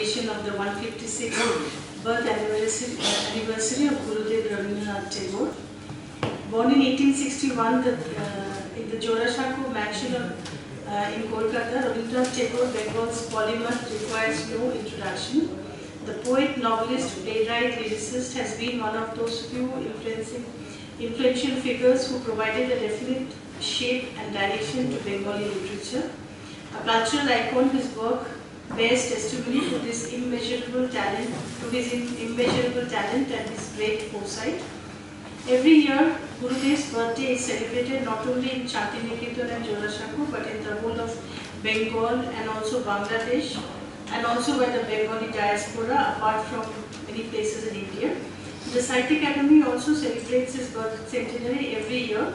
occasion of the 156th birth anniversary of Gurudev Rabindranath Tagore. Born in 1861 in the Ferozeshah mansion in Kolkata, Rabindranath Tagore, Bengal's Polymath, requires no introduction. The poet, novelist, playwright, lyricist has been one of those few influential figures who provided a definite shape and direction to Bengali literature. A cultural icon, his work bears testimony to his immeasurable talent, and his great foresight. Every year, Gurudev's birthday is celebrated not only in Shantiniketan and Ferozeshah, but in the whole of Bengal and also Bangladesh, and also by the Bengali diaspora, apart from many places in India. The Sahitya Academy also celebrates his birth centenary every year.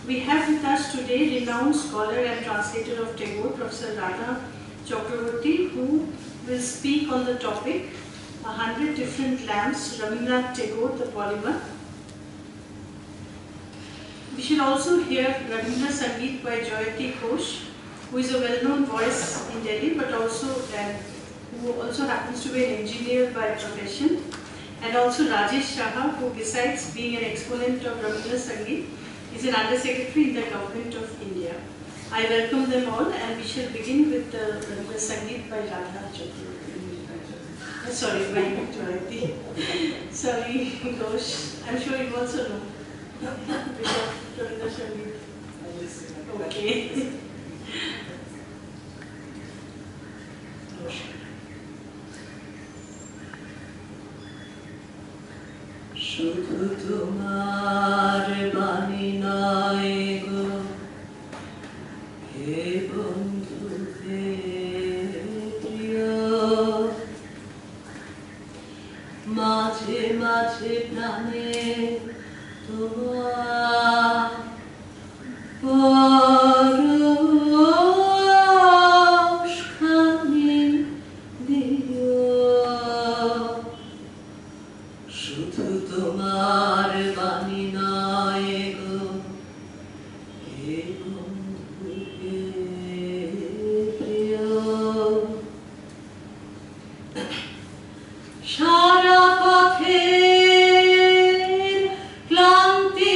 We have with us today renowned scholar and translator of Tagore, Professor Radha Chakravarty, who will speak on the topic 100 Different Lamps, Rabindranath Tagore, the Polymath. We shall also hear Rabindra Sangeet by Jayati Ghosh, who is a well-known voice in Delhi, but also who also happens to be an engineer by profession, and also Rajesh Shah, who besides being an exponent of Rabindra Sangeet, is an Under-Secretary in the Government of India. I welcome them all, and we shall begin with the Rabindra Sangeet by Radha Chakravarty. Sorry, by Jayati. Sorry, Ghosh. I'm sure you also know. Rabindra Sangeet. Okay. শুধু তোমার বাণী নয় গো হে বন্ধু হে প্রিয় মাঝে মাঝে প্রাণে তোমার পরশখানি দিও শুধু তোমার বাণী নয় গো হে বন্ধু হে প্রিয় সারা পথের ক্লান্তি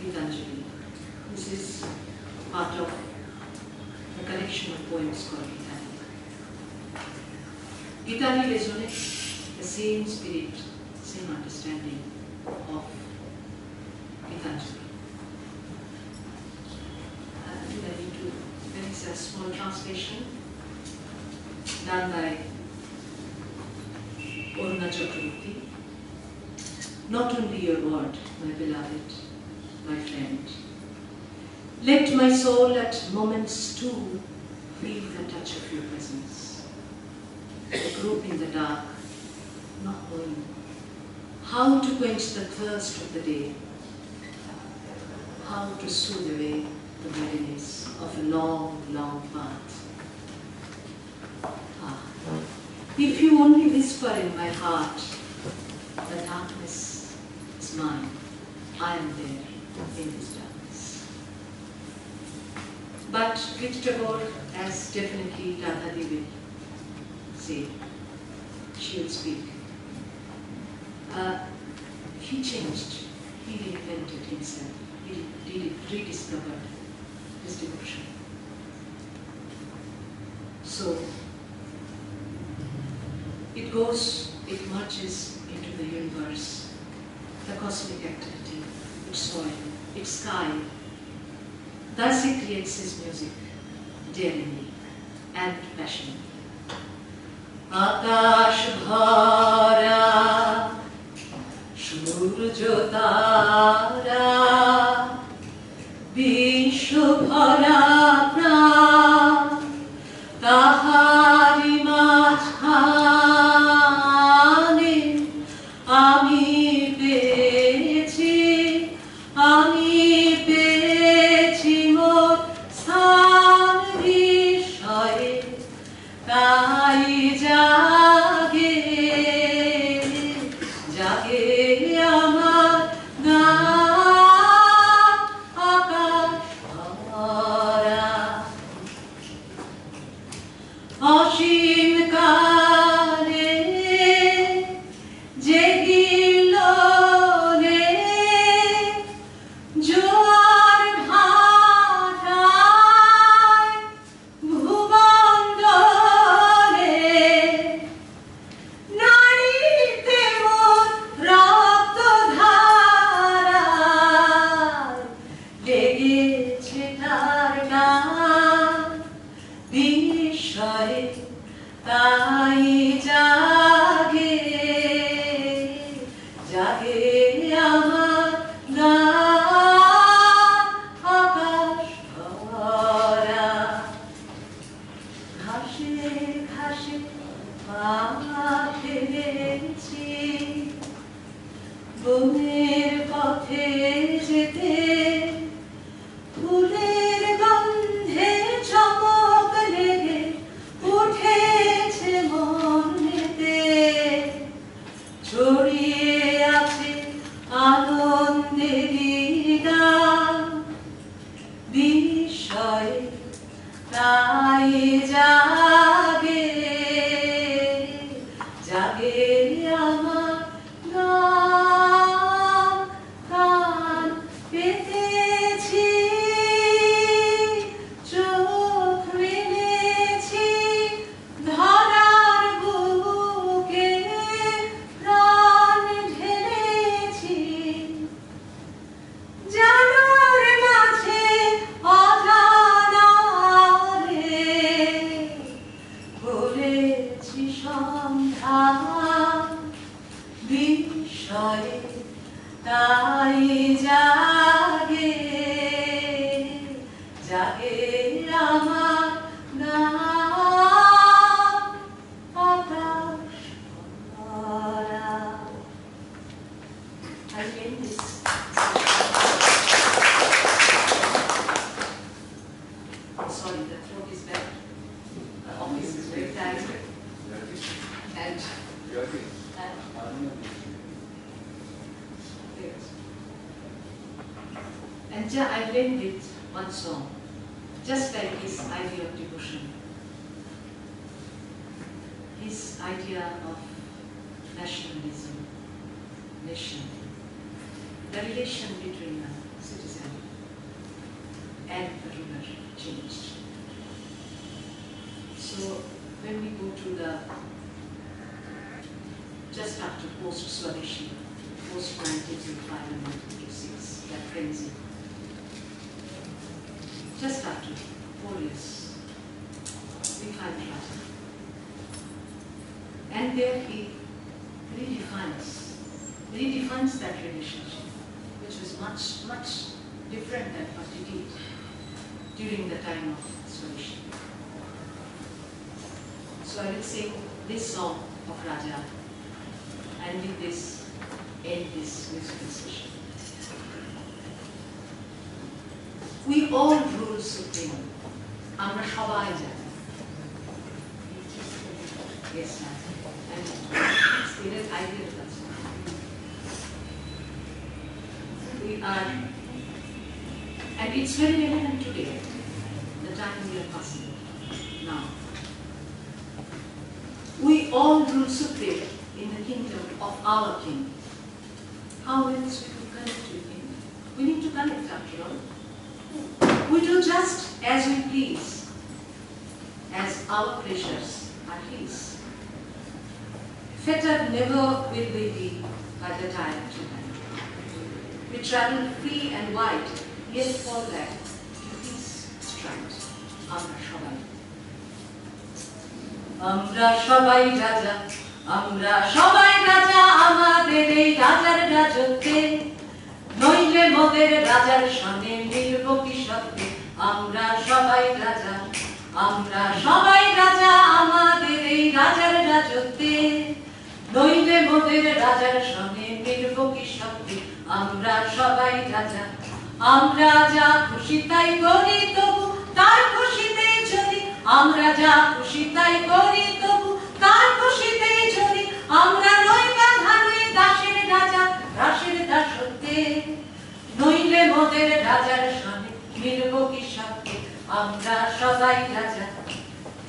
Gitanjali. This is part of a collection of poems called Gitani. Gitani resonates the same spirit, same understanding of Gitanjali. I think I need to, there is a small translation done by Chakravarty. Not only your word, my beloved, my friend. Let my soul at moments too feel the touch of your presence. I grope in the dark, not knowing how to quench the thirst of the day, how to soothe away the weariness of a long, long path. If you only whisper in my heart, the darkness is mine, I am there in this darkness. But with Tagore, as definitely Radha will say, she will speak, he changed, he reinvented himself, he rediscovered his devotion. So, it goes, it marches into the universe, the cosmic activity, its soil, its sky. Thus he creates his music, daringly and passionately. Akash bhara, surjo tara, bisho bhara pran, tahari majhan. Ami pechi mor sthan vishaye, tai jage, jage amar gaan akash bhara. Ashim kare I blend with one song, just like his idea of devotion, his idea of nationalism, nation, the relation between a citizen when we go to the just after post-Swadeshi, post-1905 and 1926, that frenzy. Just after 4 years, we find Radha. And there he redefines that relationship, which was much, much different than what he did during the time of Swadeshi. So I will sing this song of Raja, and with this, end this musical session. We all rule supreme. Amra shobai jani. Yes, ma'am. And it's ideal. We are, and it's very relevant today, the time we are passing now. We all rule supreme in the kingdom of our king. How else we could connect with him? We need to connect after all. We do just as we please, as our pleasures are his. Fettered never will we be by the tyrant to hand. We travel free and wide, yet fall back to his stride. Amra shobai. Amra shobai raja, amra shobai raja, amader ei rajar rajote. নইলে মোদের রাজার সনে মিলব কি সত্যি আমরা সবাই রাজা আমাদের এই রাজার রাজত্বে নইলে মোদের রাজার সনে মিলব কি সত্যি আমরা সবাই রাজা আমরা যা খুশি তাই করি তবু তার খুশিতেই চলি আমরা যা খুশি তাই করি তবু তার খুশিতেই চলি আমরা নই বাঁধা নই দাসের রাজা দাসের দাসত্বে নইলে মোদের রাজার সনে মিলব কি সত্যি আমরা সবাই রাজা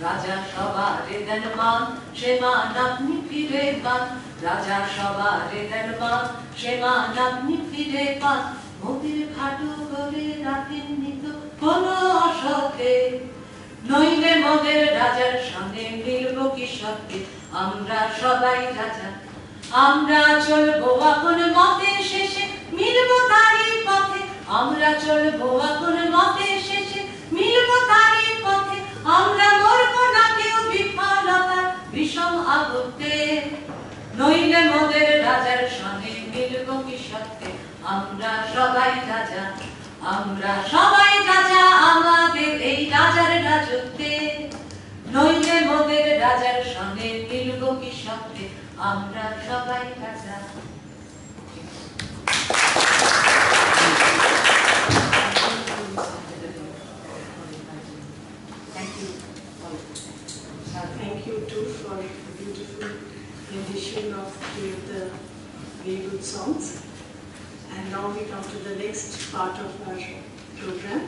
রাজা সবারে দেন মান সে মান আপনি ফিরে পান রাজা সবারে দেন মান সে মান আপনি ফিরে পান মোদের খাটো করে রাখেননি তো কোনো অসতে নইলে মোদের রাজার সঙ্গে মিলব কি সত্যি আমরা সবাই রাজা আমরা চলবো আপন মতের শেষে মিলব তারই পথে আমরা চলবো আপন মতের শেষে মিলব তারই পথে আমরা মরব না কেউ বিফলতার বিষম আগতে নইলে মোদের রাজার সঙ্গে মিলব কি সত্যি আমরা সবাই রাজা আমাদের এই রাজার রাজত্বে নইলে মোদের রাজার সঙ্গে মিলব কি সত্যি আমরা সবাই রাজা Thank you too for a beautiful rendition of three of the very good songs. And now we come to the next part of our program,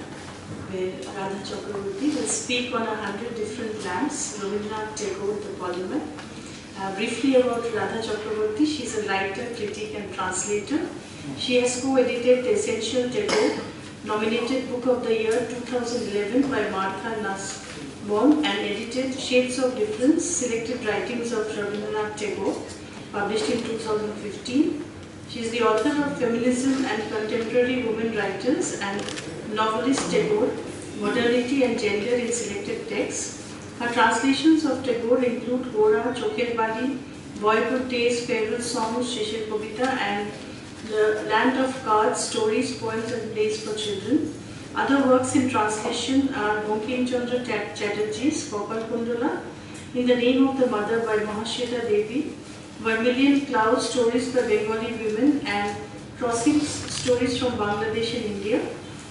where Radha Chakravarty will speak on 100 different lamps, Rabindranath, Tagore, the Polymath. Briefly about Radha Chakravarty, she is a writer, critic and translator. She has co-edited The Essential Tagore, nominated Book of the Year 2011 by Martha Nussbaum, and edited Shades of Difference, Selected Writings of Rabindranath Tagore, published in 2015. She is the author of Feminism and Contemporary Women Writers and novelist Tagore, Modernity and Gender in Selected Texts. Her translations of Tagore include Gora, Chokher Badi, Boyhood Days, Farewell Songs, Shishir Kobita, and The Land of Cards, Stories, Poems and Plays for Children. Other works in translation are Bankim Chandra Chatterjee's Kopal Kundala, In the Name of the Mother by Mahashweta Devi, Vermilion Clouds, Stories by Bengali Women, and Crossings, Stories from Bangladesh and India.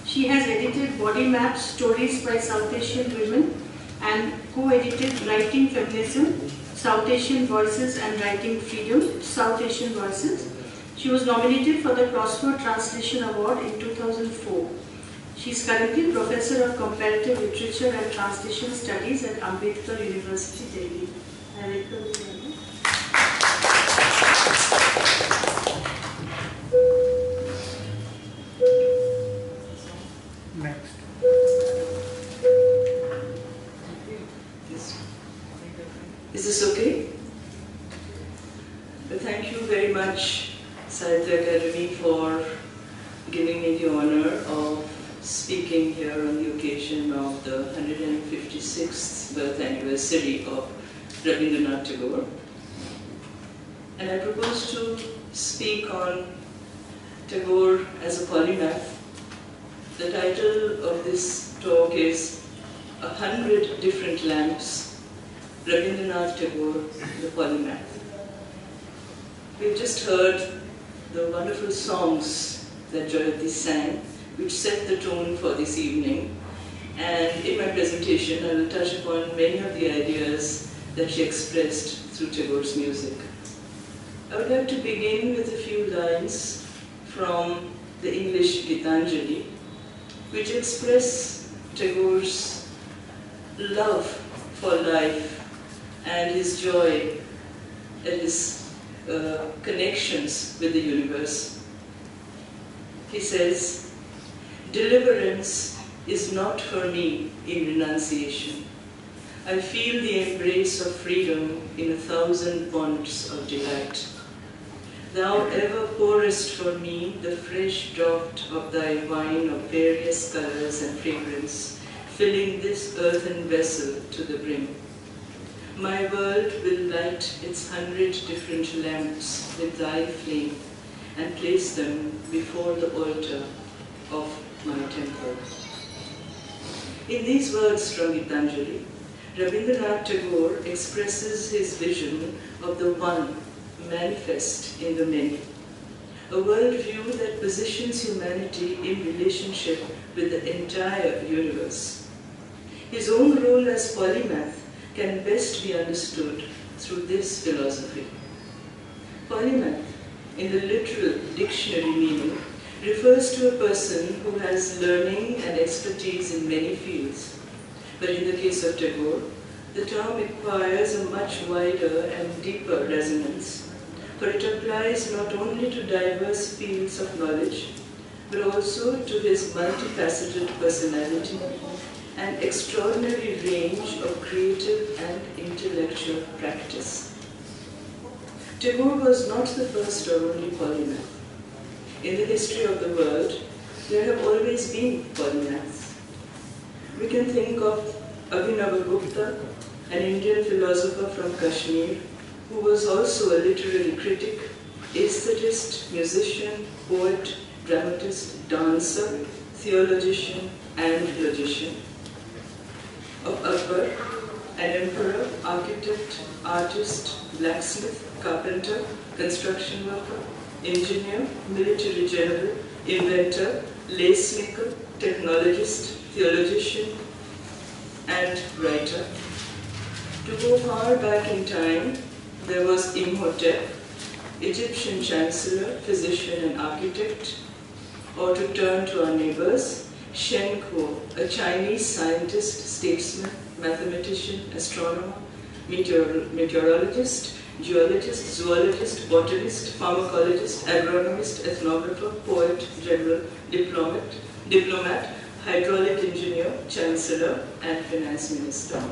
She has edited Body Maps, Stories by South Asian Women, and co-edited Writing Feminism, South Asian Voices and Writing Freedom, South Asian Voices. She was nominated for the Crossword Translation Award in 2004. She is currently Professor of Comparative Literature and Translation Studies at Ambedkar University, Delhi. I welcome you. Next. this okay? Well, thank you very much, Sahitya Akademi, for giving me the honor of speaking here on the occasion of the 156th birth anniversary of Rabindranath Tagore. And I propose to speak on Tagore as a polymath. The title of this talk is 100 Different Lamps, Rabindranath Tagore, the Polymath. We've just heard the wonderful songs that Chakravarty sang, which set the tone for this evening. And in my presentation, I will touch upon many of the ideas that she expressed through Tagore's music. I would like to begin with a few lines from the English Gitanjali, which express Tagore's love for life and his joy at his connections with the universe. He says, "Deliverance is not for me in renunciation. I feel the embrace of freedom in 1,000 bonds of delight. Thou ever pourest for me the fresh draught of thy wine of various colors and fragrance, filling this earthen vessel to the brim. My world will light its 100 different lamps with thy flame and place them before the altar of my temple." In these words from Gitanjali, Rabindranath Tagore expresses his vision of the one manifest in the many, a worldview that positions humanity in relationship with the entire universe. His own role as polymath can best be understood through this philosophy. Polymath, in the literal dictionary meaning, refers to a person who has learning and expertise in many fields. But in the case of Tagore, the term acquires a much wider and deeper resonance, for it applies not only to diverse fields of knowledge, but also to his multifaceted personality and extraordinary range of creative and intellectual practice. Tagore was not the first or only polymath. In the history of the world, there have always been polymaths. We can think of Abhinavagupta, an Indian philosopher from Kashmir, who was also a literary critic, aesthetist, musician, poet, dramatist, dancer, theologian, and logician. Of Akbar, an emperor, architect, artist, blacksmith, carpenter, construction worker, engineer, military general, inventor, lace maker, technologist, theologian, and writer. To go far back in time, there was Imhotep, Egyptian chancellor, physician, and architect. Or to turn to our neighbors, Shen Kuo, a Chinese scientist, statesman, mathematician, astronomer, meteorologist, geologist, zoologist, botanist, pharmacologist, agronomist, ethnographer, poet, general, diplomat, hydraulic engineer, chancellor, and finance minister.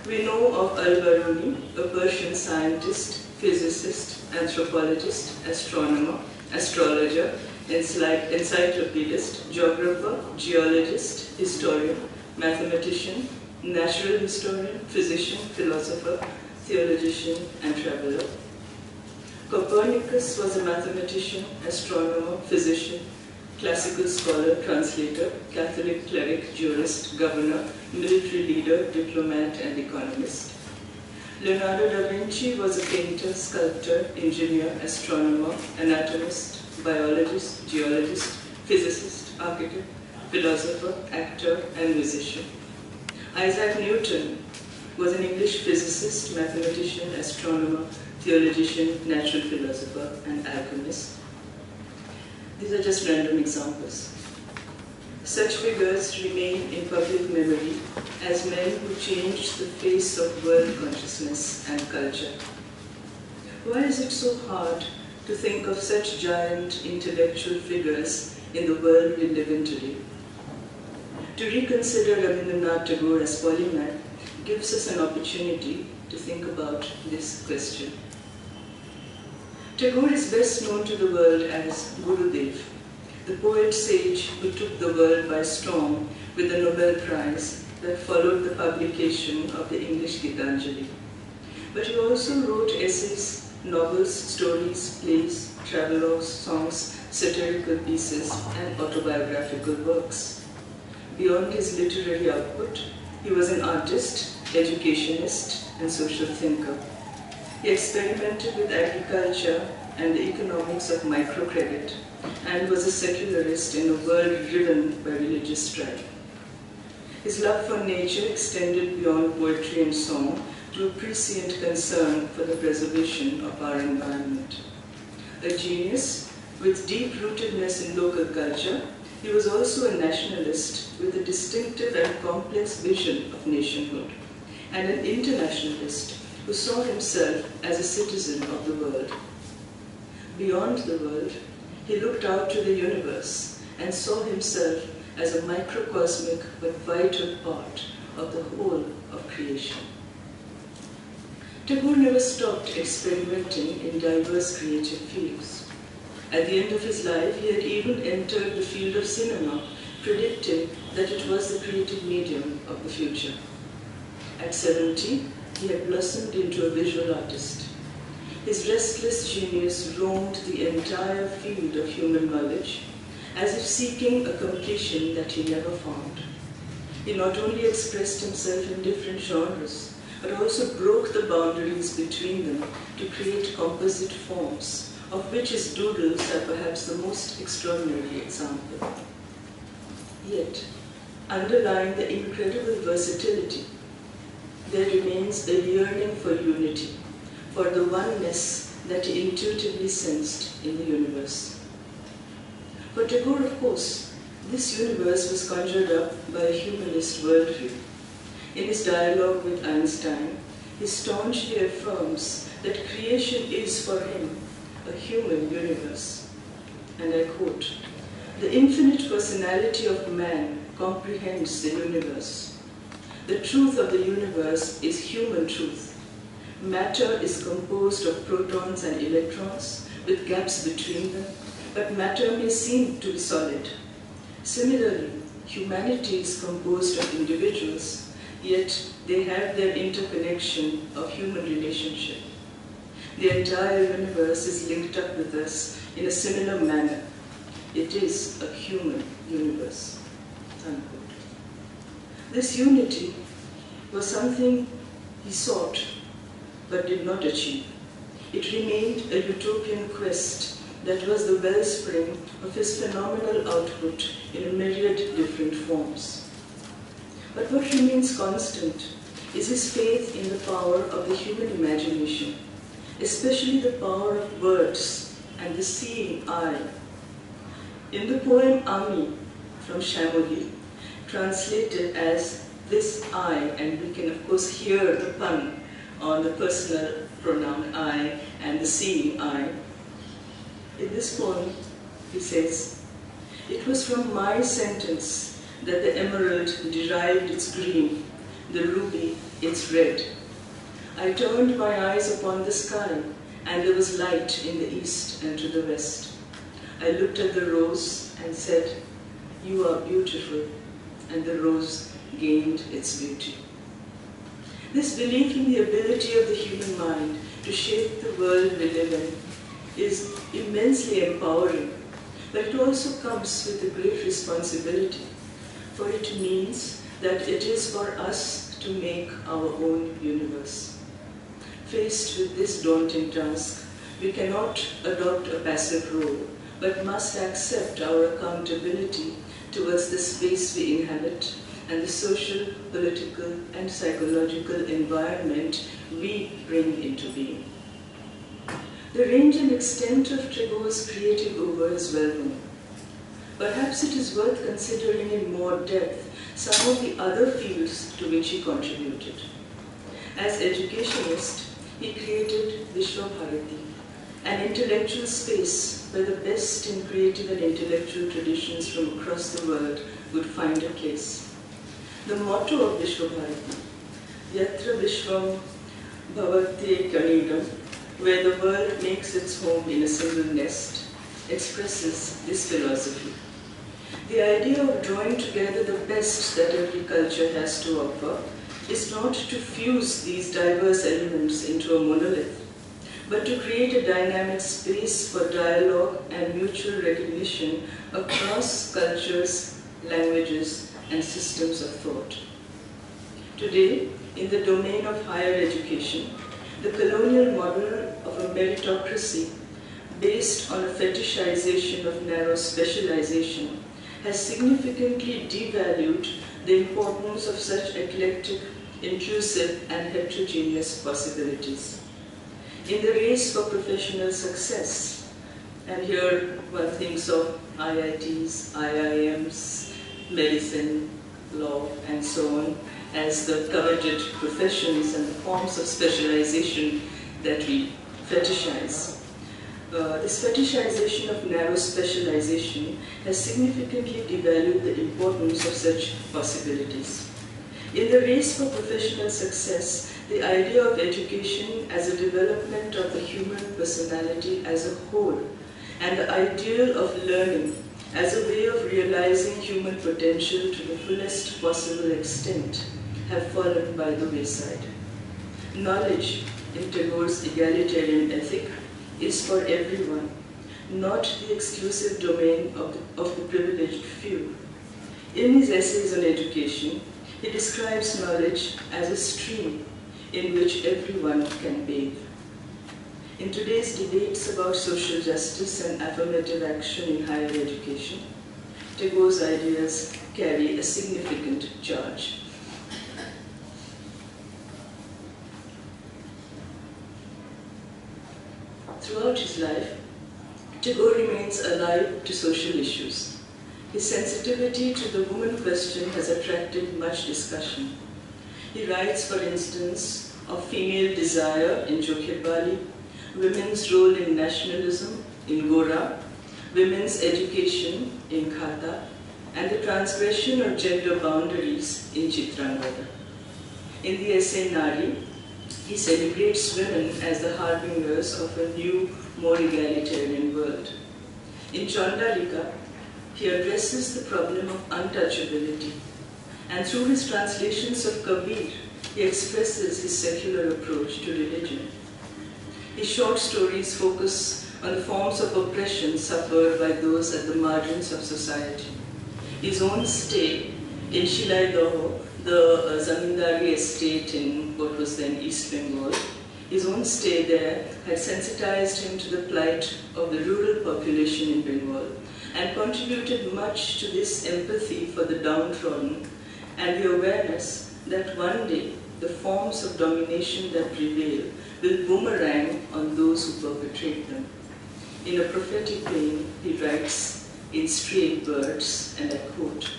We know of Al-Biruni, a Persian scientist, physicist, anthropologist, astronomer, astrologer, encyclopedist, geographer, geologist, historian, mathematician, natural historian, physician, philosopher, theologian, and traveler. Copernicus was a mathematician, astronomer, physician, classical scholar, translator, Catholic cleric, jurist, governor, military leader, diplomat, and economist. Leonardo da Vinci was a painter, sculptor, engineer, astronomer, anatomist, biologist, geologist, physicist, architect, philosopher, actor, and musician. Isaac Newton was an English physicist, mathematician, astronomer, theologian, natural philosopher, and alchemist. These are just random examples. Such figures remain in public memory as men who changed the face of world consciousness and culture. Why is it so hard to think of such giant intellectual figures in the world we live in today? To reconsider Rabindranath Tagore as polymath gives us an opportunity to think about this question. Tagore is best known to the world as Gurudev, the poet-sage who took the world by storm with the Nobel Prize that followed the publication of the English Gitanjali. But he also wrote essays, novels, stories, plays, travelogues, songs, satirical pieces, and autobiographical works. Beyond his literary output, he was an artist, educationist, and social thinker. He experimented with agriculture and the economics of microcredit and was a secularist in a world driven by religious strife. His love for nature extended beyond poetry and song to a prescient concern for the preservation of our environment. A genius with deep rootedness in local culture, he was also a nationalist with a distinctive and complex vision of nationhood, and an internationalist who saw himself as a citizen of the world. Beyond the world, he looked out to the universe and saw himself as a microcosmic but vital part of the whole of creation. Tagore never stopped experimenting in diverse creative fields. At the end of his life, he had even entered the field of cinema, predicting that it was the creative medium of the future. At 70, he had blossomed into a visual artist. His restless genius roamed the entire field of human knowledge, as if seeking a completion that he never found. He not only expressed himself in different genres, but also broke the boundaries between them to create composite forms, of which his doodles are perhaps the most extraordinary example. Yet, underlying the incredible versatility, there remains a yearning for unity, for the oneness that he intuitively sensed in the universe. For Tagore, of course, this universe was conjured up by a humanist worldview. In his dialogue with Einstein, he staunchly affirms that creation is for him a human universe. And I quote, "The infinite personality of man comprehends the universe. The truth of the universe is human truth. Matter is composed of protons and electrons with gaps between them, but matter may seem to be solid. Similarly, humanity is composed of individuals, yet they have their interconnection of human relationship. The entire universe is linked up with us in a similar manner. It is a human universe." Unquote. This unity was something he sought but did not achieve. It remained a utopian quest that was the wellspring of his phenomenal output in a myriad different forms. But what remains constant is his faith in the power of the human imagination, especially the power of words and the seeing eye. In the poem Ami from Shamoli, translated as "this I," and we can of course hear the pun on the personal pronoun I and the seeing eye. In this poem, he says, "It was from my sentence that the emerald derived its green, the ruby its red. I turned my eyes upon the sky, and there was light in the east and to the west. I looked at the rose and said, 'You are beautiful,' and the rose gained its beauty." This belief in the ability of the human mind to shape the world we live in is immensely empowering, but it also comes with a great responsibility, for it means that it is for us to make our own universe. Faced with this daunting task, we cannot adopt a passive role, but must accept our accountability towards the space we inhabit and the social, political, and psychological environment we bring into being. The range and extent of Tagore's creative oeuvre is well known. Perhaps it is worth considering in more depth some of the other fields to which he contributed. As educationist, he created Vishwabharati, an intellectual space where the best in creative and intellectual traditions from across the world would find a place. The motto of Vishwabharati, Yatra Vishwam Bhavate Kanidam, where the world makes its home in a single nest, expresses this philosophy. The idea of drawing together the best that every culture has to offer is not to fuse these diverse elements into a monolith, but to create a dynamic space for dialogue and mutual recognition across cultures, languages, and systems of thought. Today, in the domain of higher education, the colonial model of a meritocracy based on a fetishization of narrow specialization has significantly devalued the importance of such eclectic, inclusive, and heterogeneous possibilities. In the race for professional success, and here one thinks of IITs, IIMs, medicine, law, and so on, as the coveted professions and the forms of specialization that we fetishize. This fetishization of narrow specialization has significantly devalued the importance of such possibilities. In the race for professional success, the idea of education as a development of the human personality as a whole, and the ideal of learning as a way of realizing human potential to the fullest possible extent, have fallen by the wayside. Knowledge, in Tagore's egalitarian ethic, is for everyone, not the exclusive domain of the privileged few. In his essays on education, he describes knowledge as a stream in which everyone can bathe. In today's debates about social justice and affirmative action in higher education, Tagore's ideas carry a significant charge. Throughout his life, Tagore remains alive to social issues. His sensitivity to the woman question has attracted much discussion. He writes, for instance, of female desire in Jokhebali, women's role in nationalism in Gora, women's education in Khata, and the transgression of gender boundaries in Chitrangada. In the essay Nari, he celebrates women as the harbingers of a new, more egalitarian world. In Chandalika, he addresses the problem of untouchability, and through his translations of Kabir, he expresses his secular approach to religion. His short stories focus on the forms of oppression suffered by those at the margins of society. His own stay in Shilaidoho, the Zamindari estate in what was then East Bengal, his own stay there had sensitized him to the plight of the rural population in Bengal and contributed much to this empathy for the downtrodden and the awareness that one day the forms of domination that prevail will boomerang on those who perpetrate them. In a prophetic vein, he writes in Stray Birds, and I quote,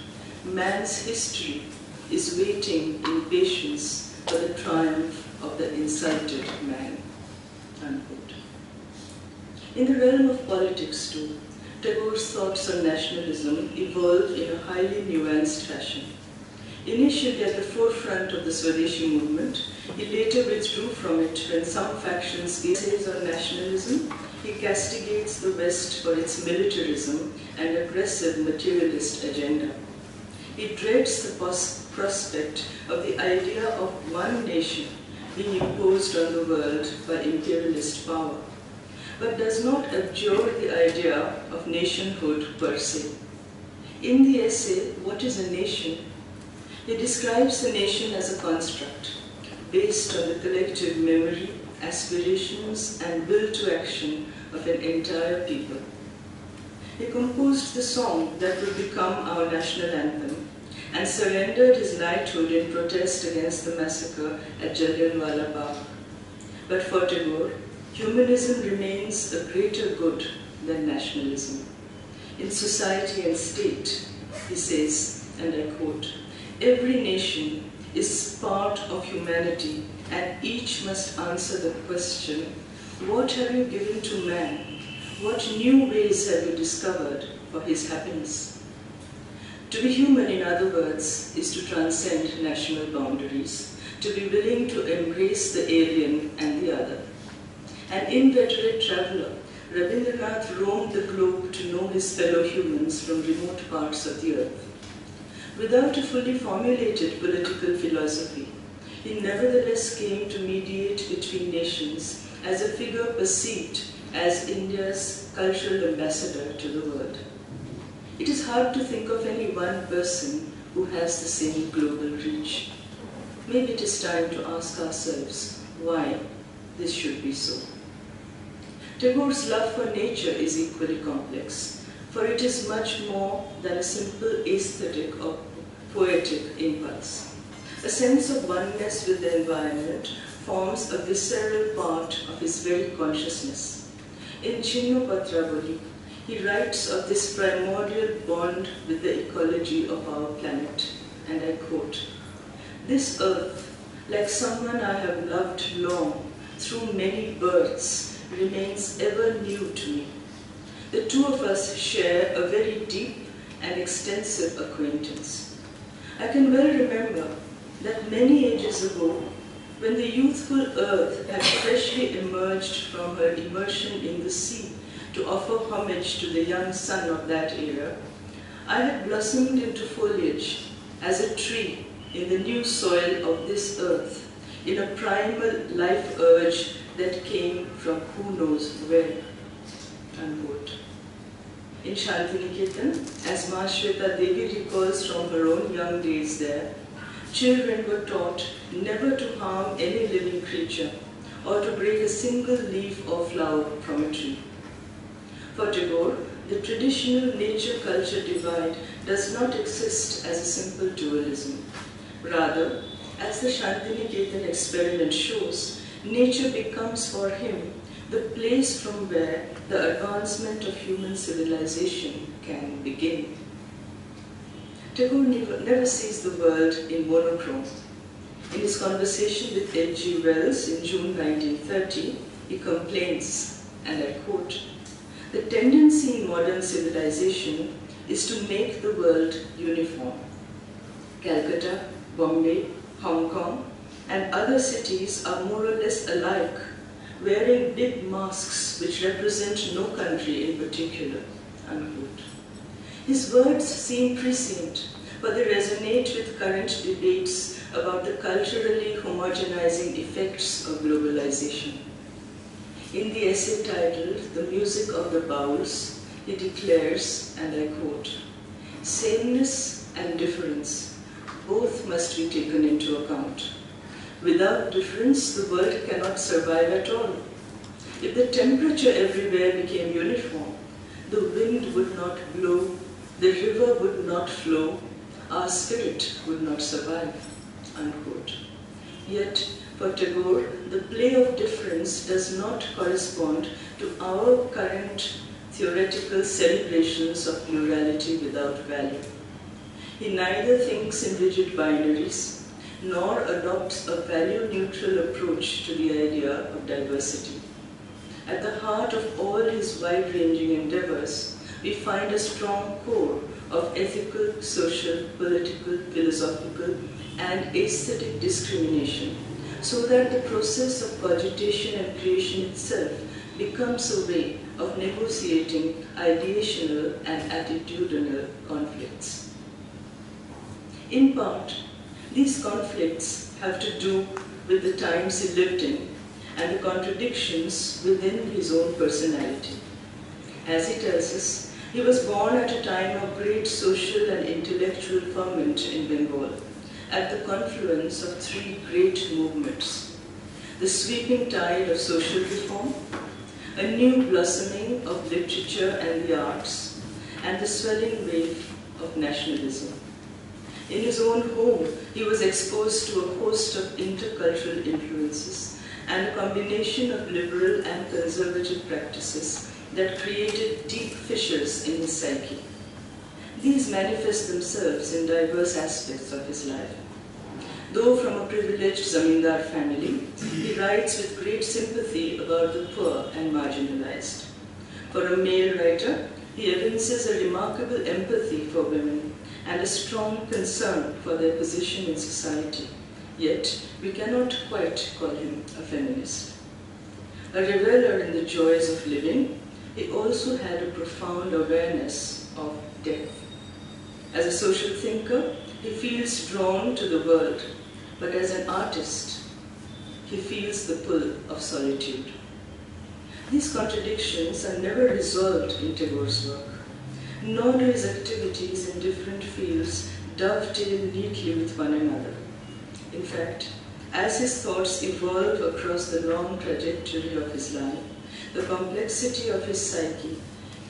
"Man's history is waiting in patience for the triumph of the insulted man," unquote. In the realm of politics too, Tagore's thoughts on nationalism evolved in a highly nuanced fashion. Initially at the forefront of the Swadeshi movement, he later withdrew from it when some factions gave essays on nationalism. He castigates the West for its militarism and aggressive materialist agenda. He dreads the prospect of the idea of one nation being imposed on the world by imperialist power, but does not abjure the idea of nationhood per se. In the essay, What is a Nation?, he describes the nation as a construct based on the collective memory, aspirations, and will to action of an entire people. He composed the song that would become our national anthem and surrendered his knighthood in protest against the massacre at Jallianwala Bagh. But for Tagore, humanism remains a greater good than nationalism. In society and state, he says, and I quote, "Every nation is part of humanity and each must answer the question, what have you given to man? What new ways have you discovered for his happiness?" To be human, in other words, is to transcend national boundaries, to be willing to embrace the alien and the other. An inveterate traveler, Rabindranath roamed the globe to know his fellow humans from remote parts of the earth. Without a fully formulated political philosophy, he nevertheless came to mediate between nations as a figure perceived as India's cultural ambassador to the world. It is hard to think of any one person who has the same global reach. Maybe it is time to ask ourselves why this should be so. Tagore's love for nature is equally complex, for it is much more than a simple aesthetic or poetic impulse. A sense of oneness with the environment forms a visceral part of his very consciousness. In Chinnopatra, he writes of this primordial bond with the ecology of our planet, and I quote, "This earth, like someone I have loved long, through many births, remains ever new to me. The two of us share a very deep and extensive acquaintance. I can well remember that many ages ago, when the youthful earth had freshly emerged from her immersion in the sea to offer homage to the young sun of that era, I had blossomed into foliage as a tree in the new soil of this earth, in a primal life urge that came from who knows where." Unquote. In Shantiniketan, as Ma Shweta Devi recalls from her own young days there, children were taught never to harm any living creature or to break a single leaf or flower from a tree. For Tagore, the traditional nature-culture divide does not exist as a simple dualism. Rather, as the Shantiniketan experiment shows, nature becomes for him the place from where the advancement of human civilization can begin. Tagore never sees the world in monochrome. In his conversation with H.G. Wells in June 1930, he complains, and I quote, "The tendency in modern civilization is to make the world uniform. Calcutta, Bombay, Hong Kong, and other cities are more or less alike, wearing big masks which represent no country in particular." Unquote. His words seem prescient, but they resonate with current debates about the culturally homogenizing effects of globalization. In the essay titled "The Music of the Bowels," he declares, and I quote, "Sameness and difference, both must be taken into account. Without difference, the world cannot survive at all. If the temperature everywhere became uniform, the wind would not blow, the river would not flow, our spirit would not survive." Unquote. Yet, for Tagore, the play of difference does not correspond to our current theoretical celebrations of plurality without value. He neither thinks in rigid binaries, nor adopts a value-neutral approach to the idea of diversity. At the heart of all his wide-ranging endeavors, we find a strong core of ethical, social, political, philosophical, and aesthetic discrimination, so that the process of cogitation and creation itself becomes a way of negotiating ideational and attitudinal conflicts. In part, these conflicts have to do with the times he lived in and the contradictions within his own personality. As he tells us, he was born at a time of great social and intellectual ferment in Bengal, at the confluence of three great movements: the sweeping tide of social reform, a new blossoming of literature and the arts, and the swelling wave of nationalism. In his own home, he was exposed to a host of intercultural influences and a combination of liberal and conservative practices that created deep fissures in his psyche. These manifest themselves in diverse aspects of his life. Though from a privileged zamindar family, he writes with great sympathy about the poor and marginalized. For a male writer, he evinces a remarkable empathy for women and a strong concern for their position in society, Yet, we cannot quite call him a feminist. A reveler in the joys of living, he also had a profound awareness of death. As a social thinker, he feels drawn to the world, but as an artist, he feels the pull of solitude. These contradictions are never resolved in Tagore's work, nor do his activities in different fields dovetail neatly with one another. In fact, as his thoughts evolve across the long trajectory of his life, the complexity of his psyche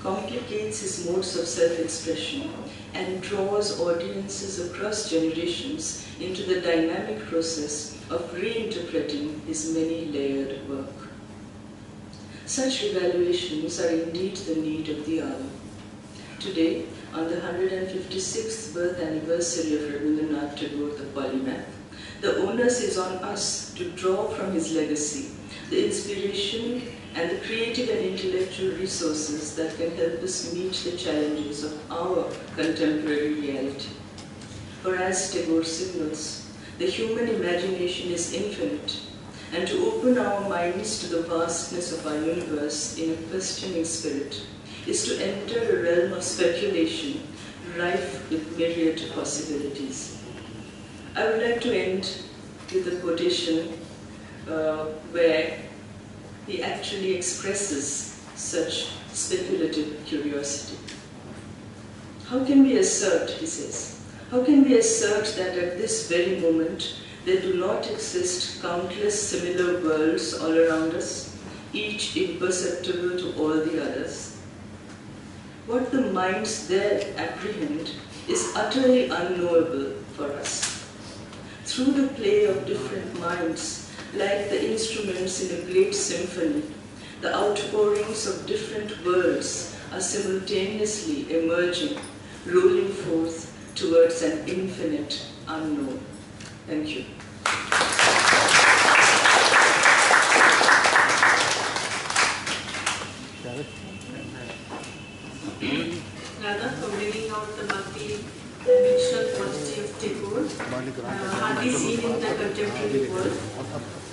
complicates his modes of self-expression and draws audiences across generations into the dynamic process of reinterpreting his many-layered work. Such evaluations are indeed the need of the hour. Today, on the 156th birth anniversary of Rabindranath Tagore, the Polymath, the onus is on us to draw from his legacy the inspiration and the creative and intellectual resources that can help us meet the challenges of our contemporary reality. For as Tagore signals, the human imagination is infinite, and to open our minds to the vastness of our universe in a questioning spirit is to enter a realm of speculation rife with myriad possibilities. I would like to end with a quotation where he actually expresses such speculative curiosity. How can we assert, he says, how can we assert that at this very moment there do not exist countless similar worlds all around us, each imperceptible to all the others? What the minds there apprehend is utterly unknowable for us. Through the play of different minds, like the instruments in a great symphony, the outpourings of different worlds are simultaneously emerging, rolling forth towards an infinite unknown. Thank you. Radha, for bringing out the multi-dimensional quality of Tagore, hardly seen in the contemporary world.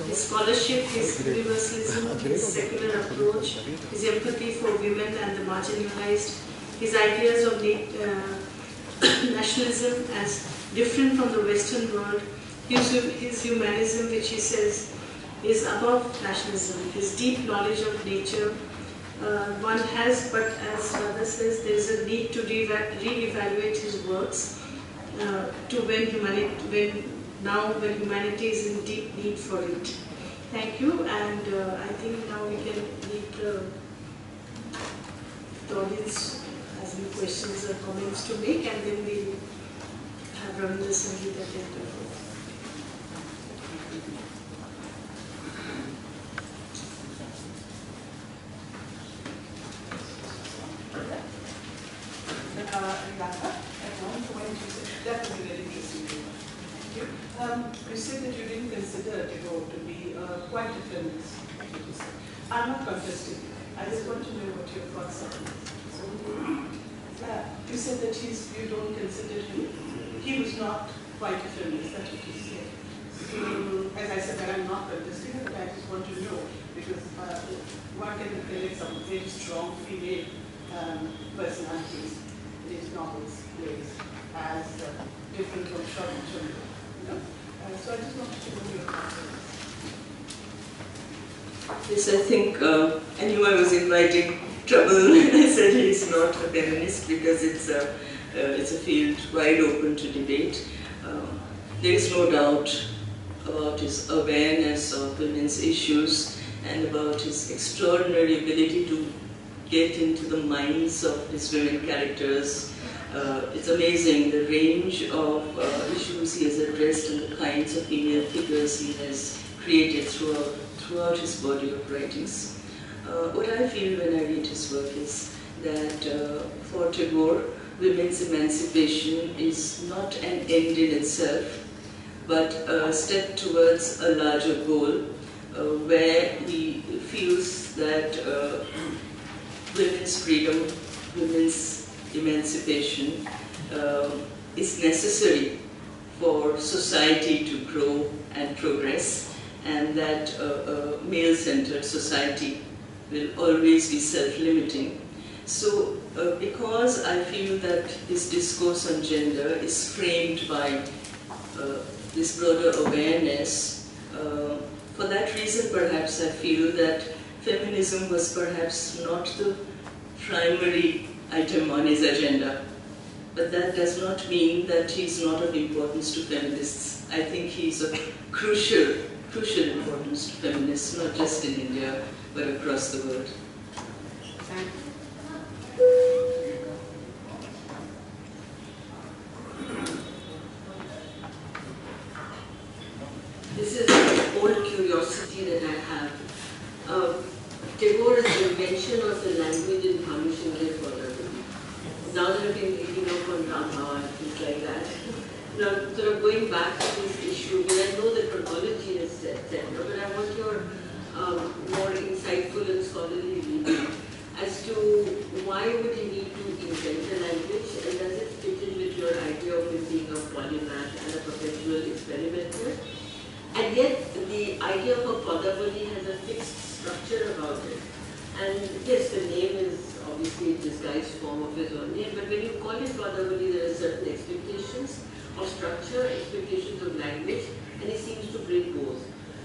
His scholarship, his universalism, his secular approach, his empathy for women and the marginalized, his ideas of nationalism as different from the Western world, his humanism, which he says is above nationalism, his deep knowledge of nature. One has, but as Radha says, there is a need to re-evaluate his works to when humanity is in deep need for it. Thank you, and I think now we can leave the audience has any questions or comments to make, and then we'll have Rabindra Sangeet at the end of it. You said that you didn't consider Tagore to be quite a feminist. I'm not contesting. I just want to know what your thoughts are. So, you said that you don't consider him. He was not quite a feminist. That's what you said. So, as I said, that I'm not contesting, but I just want to know because one can collect some very strong female personalities in his novels, plays, as different from Chakravarty. So I just wanted to know your thoughts. Yes, I think I knew I was inviting trouble when I said he's not a feminist because it's a field wide open to debate. There is no doubt about his awareness of women's issues and about his extraordinary ability to get into the minds of his women characters. It's amazing the range of issues he has addressed and the kinds of female figures he has created throughout his body of writings. What I feel when I read his work is that for Tagore, women's emancipation is not an end in itself, but a step towards a larger goal where he feels that women's freedom, women's emancipation is necessary for society to grow and progress, and that a male-centered society will always be self-limiting. So because I feel that this discourse on gender is framed by this broader awareness, for that reason perhaps I feel that feminism was perhaps not the primary item on his agenda. But that does not mean that he's not of importance to feminists. I think he's of crucial importance to feminists, not just in India, but across the world. Thank you. This is an old curiosity that I have. Tagore's invention of the language in Bhanushinghe Polymath. Now that I've been reading up on Radha and things like that, now sort of going back to this issue, where I know the chronology is set, but I want your more insightful and scholarly reading as to why would he need to invent a language, and does it fit in with your idea of him being a polymath and a perpetual experimenter? And yet, the idea of a Padavali has a fixed structure about it. And yes, the name is obviously a disguised form of his own name, but when you call it Padavali, there are certain expectations of structure, expectations of language, and he seems to bring both.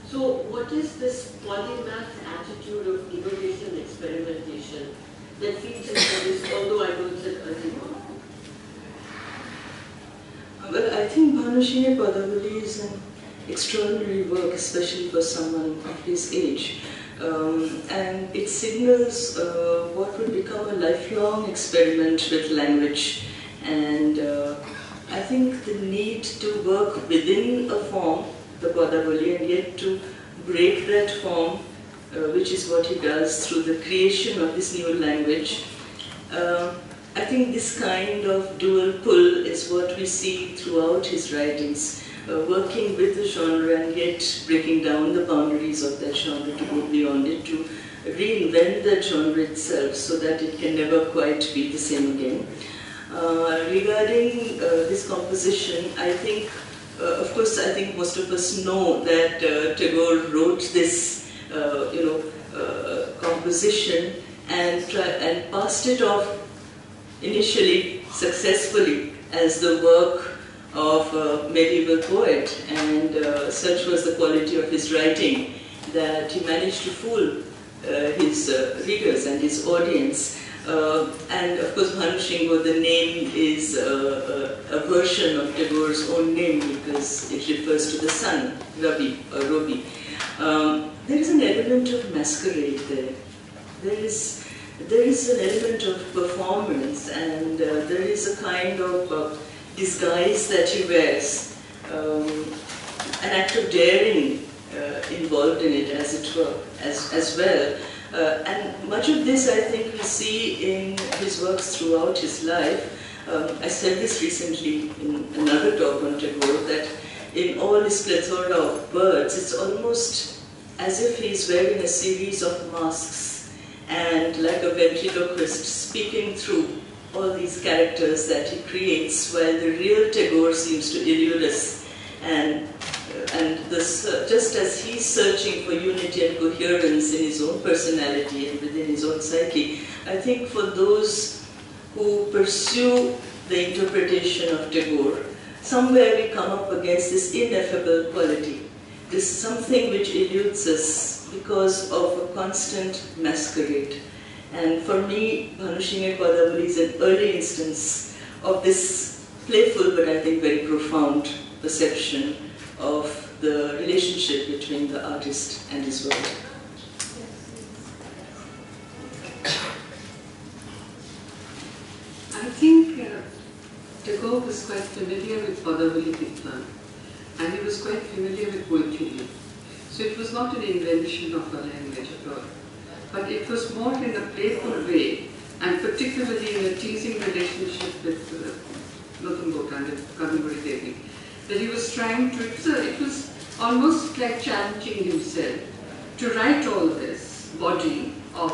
So what is this polymath attitude of innovation, experimentation that feeds into this, although I don't say early on? Well, I think Bhanushinghe Padavali is an extraordinary work, especially for someone of his age. And it signals what would become a lifelong experiment with language. And I think the need to work within a form, the Padavali, and yet to break that form, which is what he does through the creation of this new language. I think this kind of dual pull is what we see throughout his writings. Working with the genre and yet breaking down the boundaries of that genre to go beyond it, to reinvent that genre itself so that it can never quite be the same again. Regarding this composition, I think, of course, I think most of us know that Tagore wrote this, composition and passed it off initially successfully as the work of a medieval poet, and such was the quality of his writing that he managed to fool his readers and his audience. And of course, Bhanushinghe, the name is a version of Tagore's own name because it refers to the sun, Rabi or Robi. There is an element of masquerade there. There is an element of performance, and there is a kind of disguise that he wears, an act of daring involved in it, as it were, as well. And much of this, I think, we see in his works throughout his life. I said this recently in another talk on Tagore, that in all his plethora of words, it's almost as if he's wearing a series of masks and like a ventriloquist speaking through all these characters that he creates, while the real Tagore seems to elude us. And just as he's searching for unity and coherence in his own personality and within his own psyche, I think for those who pursue the interpretation of Tagore, somewhere we come up against this ineffable quality, this something which eludes us because of a constant masquerade. And for me, Bhanushinghe Padavali is an early instance of this playful but I think very profound perception of the relationship between the artist and his work. I think Tagore was quite familiar with Padavali Kitman, and he was quite familiar with poetry. So it was not an invention of a language at all, but it was more in a playful way, and particularly in a teasing relationship with Kadambari Devi, that he was trying to, it was almost like challenging himself to write all this body of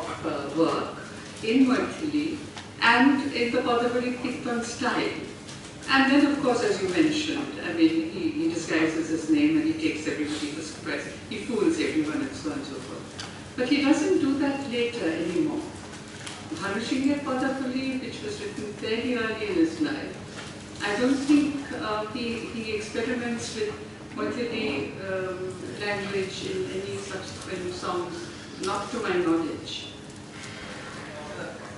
work in Maithili and in the Padavali Kitman style. And then, of course, as you mentioned, I mean, he disguises his name and he takes everybody by surprise. He fools everyone and so on and so forth. But he doesn't do that later anymore. Bhanushinge Padapali, which was written very early in his life, I don't think he experiments with Maithili language in any subsequent songs, not to my knowledge.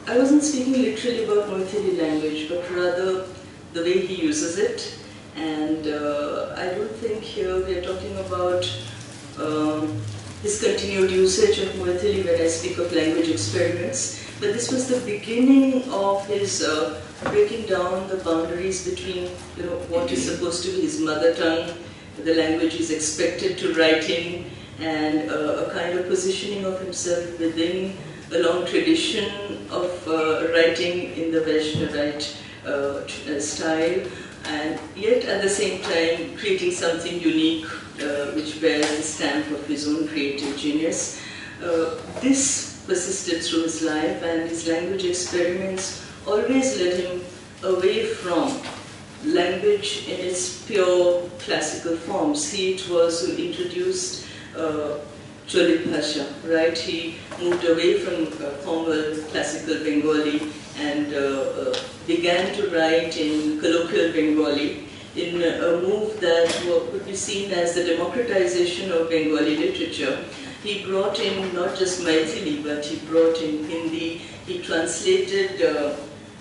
I wasn't speaking literally about Maithili language, but rather the way he uses it. And I don't think here we are talking about his continued usage of Maithili when I speak of language experiments. But this was the beginning of his breaking down the boundaries between what is supposed to be his mother tongue, the language he's expected to write in, and a kind of positioning of himself within a long tradition of writing in the Vaishnavite style, and yet at the same time creating something unique which bears the stamp of his own creative genius. This persisted through his life, and his language experiments always led him away from language in its pure classical forms. It was who introduced Cholit Bhasha, right? He moved away from formal classical Bengali and began to write in colloquial Bengali in a move that could be seen as the democratization of Bengali literature. He brought in not just Maithili, but he brought in Hindi. He translated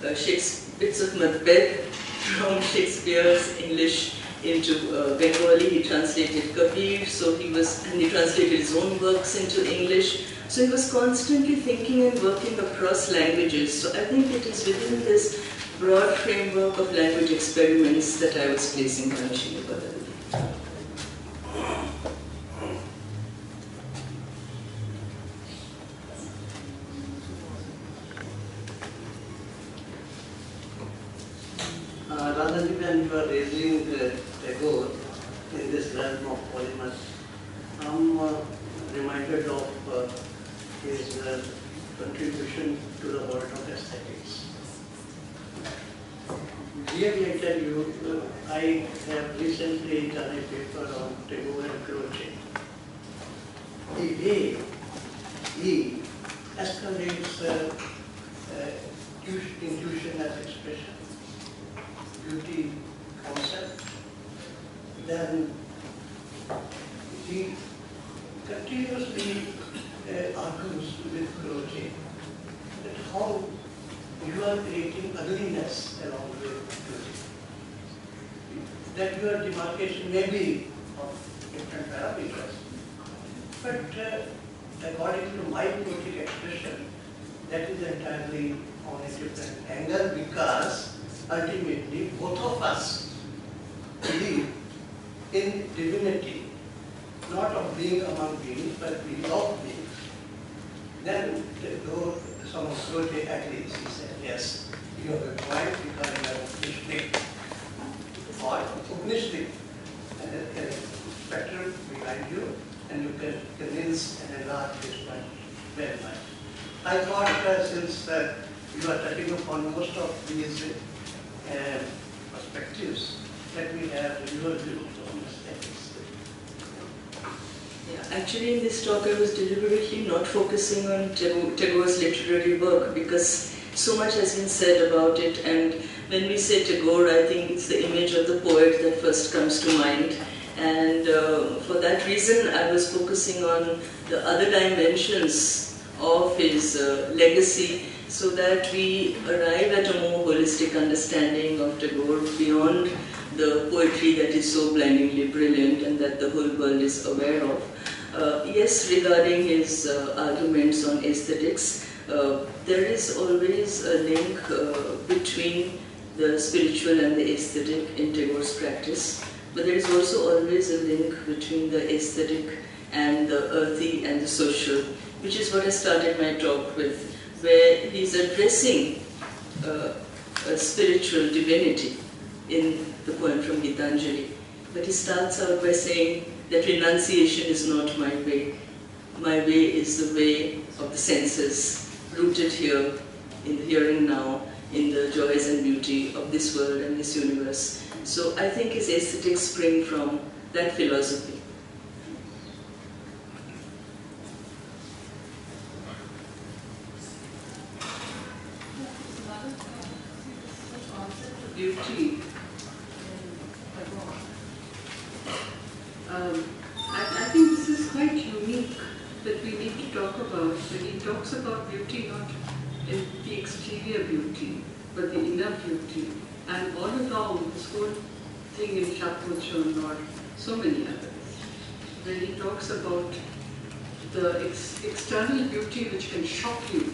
bits of Macbeth from Shakespeare's English into Bengali. He translated Kabir, and he translated his own works into English. So he was constantly thinking and working across languages. So I think it is within this broad framework of language experiments that I was placing Bhanushinge Padapali. Radhaji, when you are raising Tagore in this realm of Polymath, I'm reminded of his contribution to the world of aesthetics. Really, I tell you, I have recently done a paper on Tagore and crochet. The way he escalates intuition as expression, beauty concept, then he continuously argues with crochet that how you are creating ugliness along with beauty. That your demarcation may be of different parameters, but according to my poetic expression, that is entirely on a different angle, because ultimately both of us believe in divinity, not of being among beings, but being of beings. Then, though some of Crochet agrees, he said, yes, you have a point because you are Upanishadic or Upanishadic spectrum behind you, and you can convince and enlarge this point very much. I thought since you are touching upon most of these perspectives, let me have your views on aesthetics. Yeah, actually in this talk I was deliberately not focusing on Tagore's literary work because so much has been said about it, and when we say Tagore, I think it's the image of the poet that first comes to mind, and for that reason I was focusing on the other dimensions of his legacy, so that we arrive at a more holistic understanding of Tagore beyond the poetry that is so blindingly brilliant and that the whole world is aware of. Yes, regarding his arguments on aesthetics, there is always a link between the spiritual and the aesthetic in Tagore's practice, but there is also always a link between the aesthetic and the earthy and the social, which is what I started my talk with, where he's addressing a spiritual divinity in the poem from Gitanjali. But he starts out by saying that renunciation is not my way. My way is the way of the senses, rooted here, in the here and now, in the joys and beauty of this world and this universe. So I think his aesthetics spring from that philosophy. Beauty. I think this is quite unique that we need to talk about. When he talks about beauty, not in the exterior beauty, but the inner beauty. And all along, this whole thing in Chakravarty or so many others, when he talks about the external beauty which can shock you,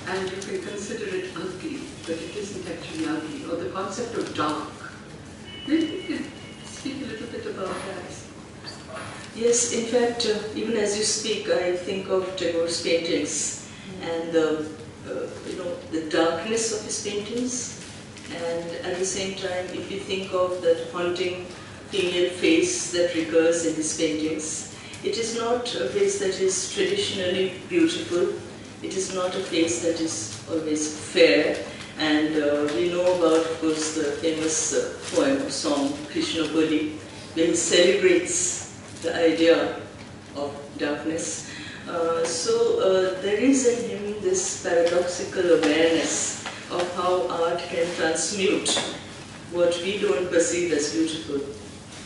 and you can consider it ugly, but it isn't actually ugly, or the concept of dark. Maybe you could speak a little bit about that. Yes, in fact, even as you speak, I think of Tagore's paintings and the darkness of his paintings, and at the same time, if you think of that haunting female face that recurs in his paintings, it is not a face that is traditionally beautiful. It is not a face that is always fair, and we know about, of course, the famous poem or song, Krishna Boli, where he celebrates the idea of darkness. So there is in him this paradoxical awareness of how art can transmute what we don't perceive as beautiful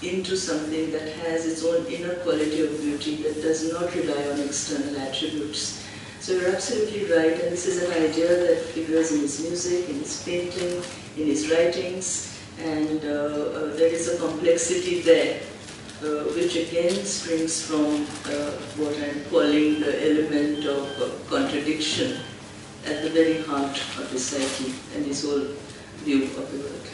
into something that has its own inner quality of beauty that does not rely on external attributes. So you're absolutely right, and this is an idea that figures in his music, in his painting, in his writings, and there is a complexity there, which again springs from what I'm calling the element of contradiction at the very heart of his psyche and his whole view of the world.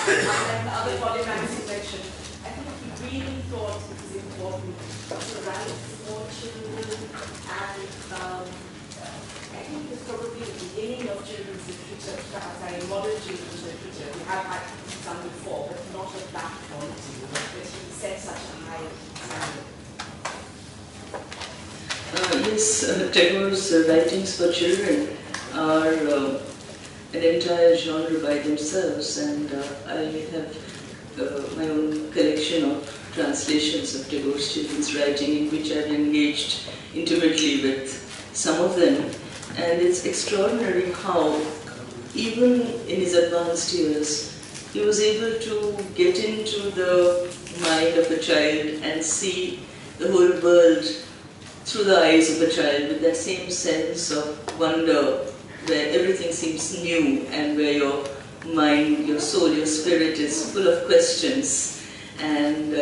And other Polymath selection, I think he really thought it was important to write for children, and I think it was probably the beginning of children's literature, modern children's literature. We have had some before, but not of that quality, that he set such a high standard. Yes, Tagore's writings for children are an entire genre by themselves, and I have my own collection of translations of Tagore's children's writing, in which I've engaged intimately with some of them, and it's extraordinary how, even in his advanced years, he was able to get into the mind of a child and see the whole world through the eyes of a child with that same sense of wonder, where everything seems new and where your mind, your soul, your spirit is full of questions. And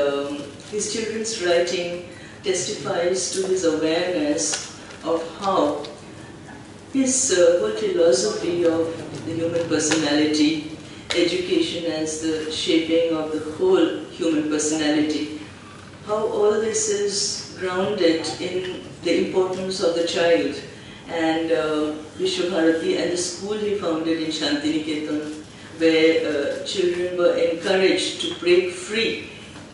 his children's writing testifies to his awareness of how his whole philosophy of the human personality, education as the shaping of the whole human personality, how all this is grounded in the importance of the child. And Vishwabharati and the school he founded in Shantiniketan, where children were encouraged to break free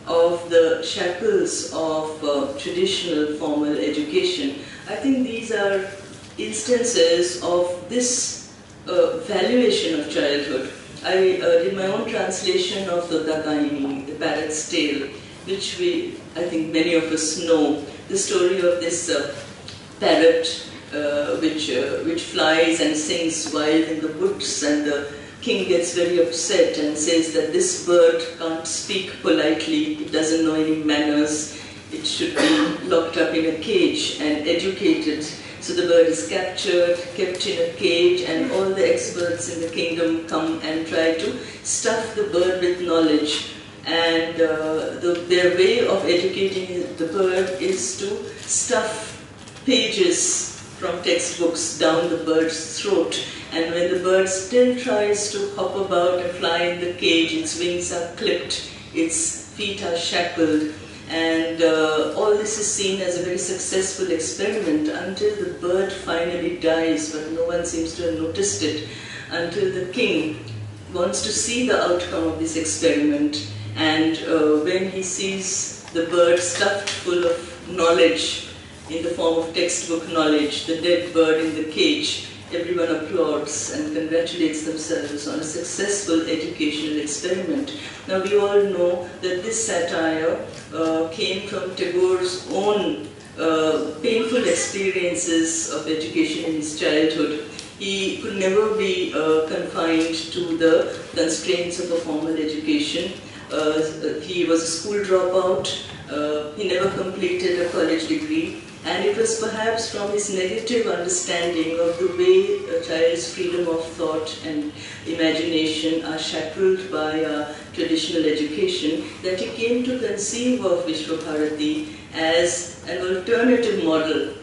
of the shackles of traditional formal education. I think these are instances of this valuation of childhood. I did my own translation of the Kahini, the Parrot's Tale, which I think many of us know, the story of this parrot which flies and sings wild in the woods, and the king gets very upset and says that this bird can't speak politely, it doesn't know any manners, it should be locked up in a cage and educated. So the bird is captured, kept in a cage, and all the experts in the kingdom come and try to stuff the bird with knowledge. And their way of educating the bird is to stuff pages from textbooks down the bird's throat. And when the bird still tries to hop about and fly in the cage, its wings are clipped, its feet are shackled, And all this is seen as a very successful experiment until the bird finally dies, but no one seems to have noticed it until the king wants to see the outcome of this experiment. And when he sees the bird stuffed full of knowledge in the form of textbook knowledge, the dead bird in the cage, everyone applauds and congratulates themselves on a successful educational experiment. Now we all know that this satire came from Tagore's own painful experiences of education in his childhood. He could never be confined to the constraints of a formal education. He was a school dropout. He never completed a college degree. And it was perhaps from his negative understanding of the way a child's freedom of thought and imagination are shackled by traditional education that he came to conceive of Vishwabharati as an alternative model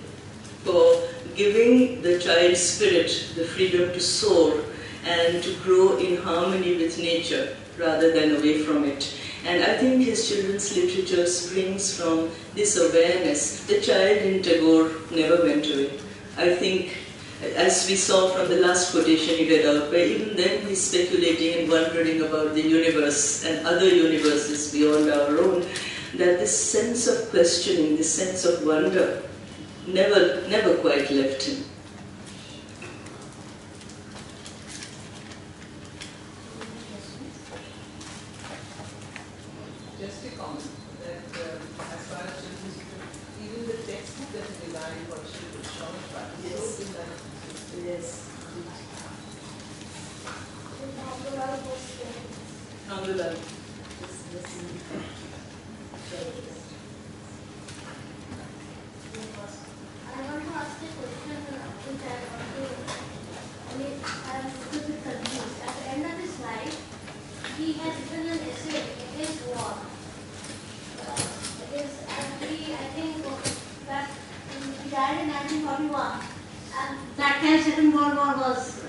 for giving the child's spirit the freedom to soar and to grow in harmony with nature rather than away from it. And I think his children's literature springs from this awareness. The child in Tagore never went away. I think, as we saw from the last quotation he read out, where even then he's speculating and wondering about the universe and other universes beyond our own, that this sense of questioning, this sense of wonder, never quite left him. Just a comment that as far as children's, even the textbook that is designed for children, Chakravarty, Yes. so in that. Yes. Alhamdulillah. I want to ask a question which I want to, I mean, I'm a little bit confused. At the end of his life, he has written an essay against war. I think that he died in 1941. And that time Second World War was,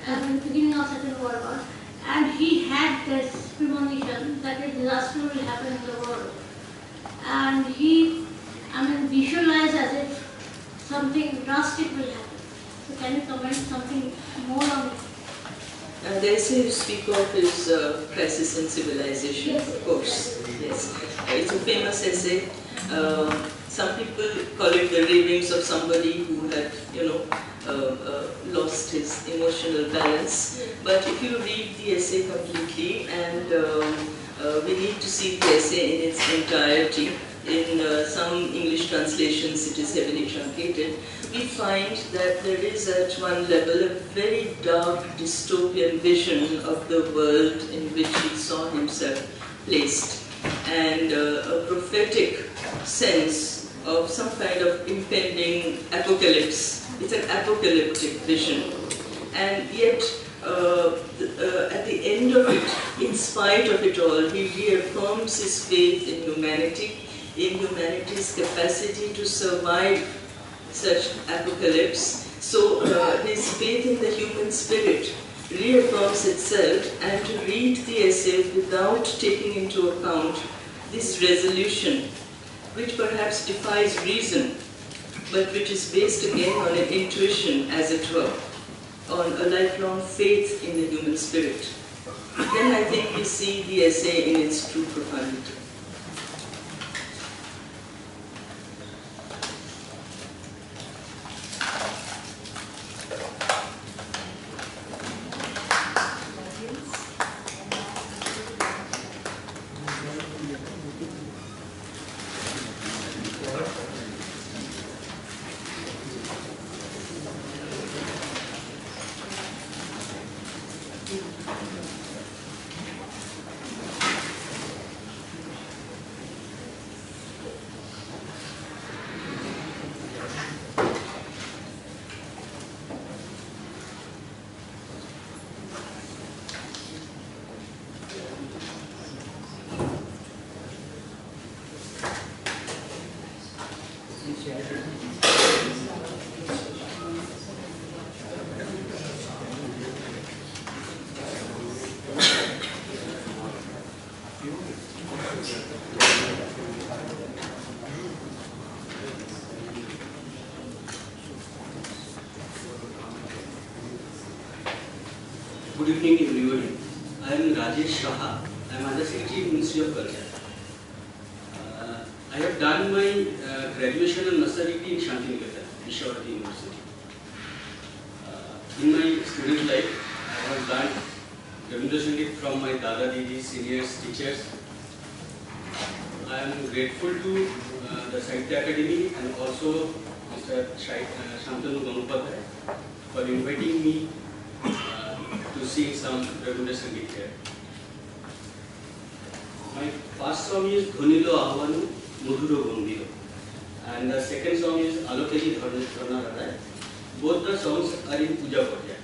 the beginning of Second World War. And he had this premonition that a disaster will happen in the world. And he, visualized as if something drastic will happen. So can you comment something more on it? The essay you speak of is Crisis in Civilization, Yes. of course. Yes. It's a famous essay. Some people call it the ravings of somebody who had, lost his emotional balance. But if you read the essay completely, and we need to see the essay in its entirety, in some English translations it is heavily truncated, we find that there is at one level a very dark dystopian vision of the world in which he saw himself placed, and a prophetic sense of some kind of impending apocalypse. It's an apocalyptic vision. And yet, at the end of it, in spite of it all, he reaffirms his faith in humanity, in humanity's capacity to survive such apocalypse. So his faith in the human spirit reaffirms itself, and to read the essay without taking into account this resolution, which perhaps defies reason, but which is based again on an intuition, as it were, on a lifelong faith in the human spirit, then I think we see the essay in its true profundity. Good evening, everybody. I am Rajesh Saha. I am Under Secretary, Ministry of Culture. I have done my graduation and master degree in Shantiniketan, Chakravarty University. In my student life, I have learned Rabindra Sangeet from my Dada Didi, seniors, teachers. I am grateful to the Sahitya Akademi and also Mr. Shantanu Ganupadhyay for inviting me to sing some Rabindra Sangeet here. My first song is Dhonilo Ahvanu Mudhuro Gambhiro and the second song is Alokeli Dharna Radha. Both the songs are in Puja Parjaya.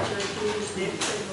Chakravarty is there.